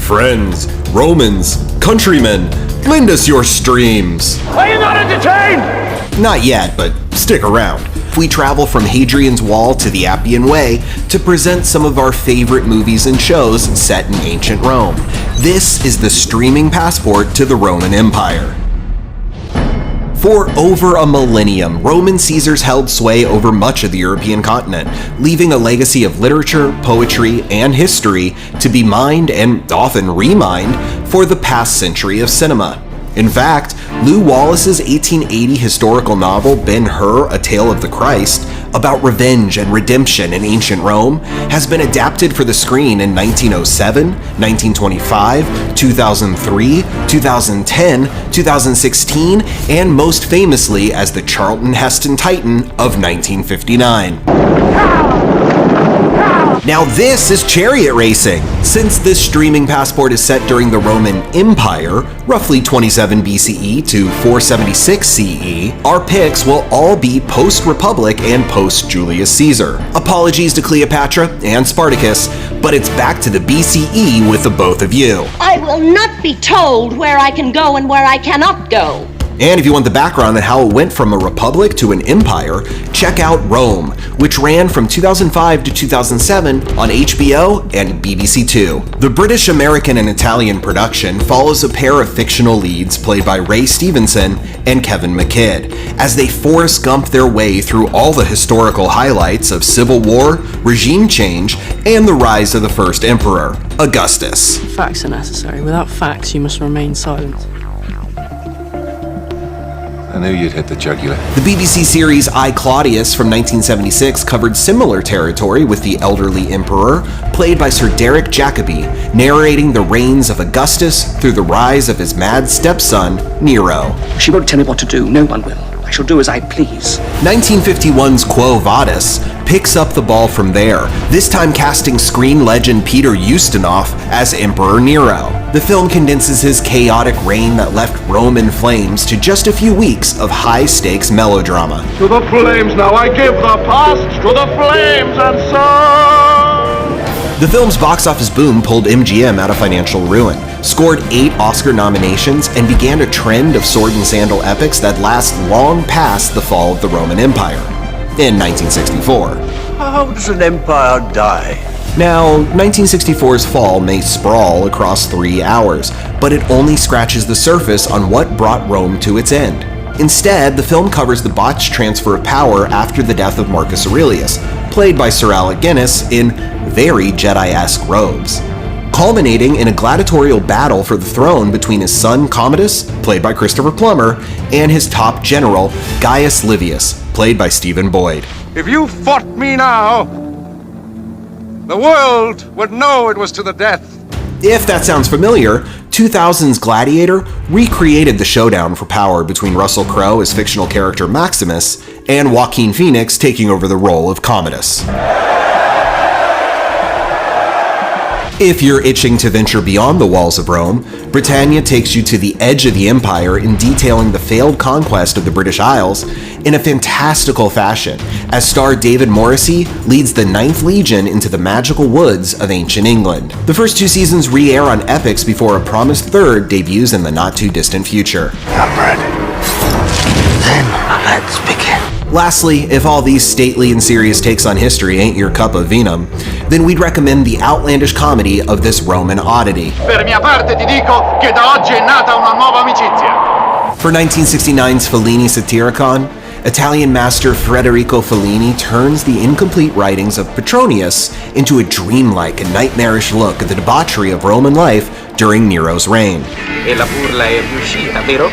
Friends, Romans, countrymen, lend us your streams. Are you not entertained? Not yet, but stick around. We travel from Hadrian's Wall to the Appian Way to present some of our favorite movies and shows set in ancient Rome. This is the streaming passport to the Roman Empire. For over a millennium, Roman Caesars held sway over much of the European continent, leaving a legacy of literature, poetry, and history to be mined and often remined for the past century of cinema. In fact, Lew Wallace's 1880 historical novel Ben-Hur: A Tale of the Christ, about revenge and redemption in ancient Rome, has been adapted for the screen in 1907, 1925, 2003, 2010, 2016, and most famously as the Charlton Heston Titan of 1959. Now this is chariot racing. Since this streaming passport is set during the Roman Empire, roughly 27 BCE to 476 CE, our picks will all be post-Republic and post-Julius Caesar. Apologies to Cleopatra and Spartacus, but it's back to the BCE with the both of you. I will not be told where I can go and where I cannot go. And if you want the background on how it went from a republic to an empire, check out Rome, which ran from 2005 to 2007 on HBO and BBC Two. The British, American, and Italian production follows a pair of fictional leads played by Ray Stevenson and Kevin McKidd, as they Forrest Gump their way through all the historical highlights of civil war, regime change, and the rise of the first emperor, Augustus. Facts are necessary. Without facts, you must remain silent. I knew you'd hit the jugular. The BBC series I, Claudius from 1976 covered similar territory with the elderly emperor, played by Sir Derek Jacobi, narrating the reigns of Augustus through the rise of his mad stepson, Nero. She won't tell me what to do. No one will. I shall do as I please. 1951's Quo Vadis picks up the ball from there, this time casting screen legend Peter Ustinov as Emperor Nero. The film condenses his chaotic reign that left Rome in flames to just a few weeks of high-stakes melodrama. To the flames now, I give the past to the flames, and so... The film's box office boom pulled MGM out of financial ruin, scored 8 Oscar nominations, and began a trend of sword and sandal epics that last long past the fall of the Roman Empire in 1964. How does an empire die? Now, 1964's fall may sprawl across 3 hours, but it only scratches the surface on what brought Rome to its end. Instead, the film covers the botched transfer of power after the death of Marcus Aurelius, played by Sir Alec Guinness in very Jedi-esque robes, culminating in a gladiatorial battle for the throne between his son Commodus, played by Christopher Plummer, and his top general, Gaius Livius, played by Stephen Boyd. If you fought me now, the world would know it was to the death. If that sounds familiar, 2000's Gladiator recreated the showdown for power between Russell Crowe as fictional character Maximus and Joaquin Phoenix taking over the role of Commodus. If you're itching to venture beyond the walls of Rome, Britannia takes you to the edge of the empire in detailing the failed conquest of the British Isles in a fantastical fashion, as star David Morrissey leads the 9th Legion into the magical woods of ancient England. The first 2 seasons re-air on Epix before a promised third debuts in the not-too-distant future. I'm ready. Then let's begin. Lastly, if all these stately and serious takes on history ain't your cup of vinum, then we'd recommend the outlandish comedy of this Roman oddity. Per mia parte ti dico che da oggi è nata una nuova amicizia. For 1969's Fellini Satyricon, Italian master Federico Fellini turns the incomplete writings of Petronius into a dreamlike and nightmarish look at the debauchery of Roman life during Nero's reign. E la burla è riuscita, vero?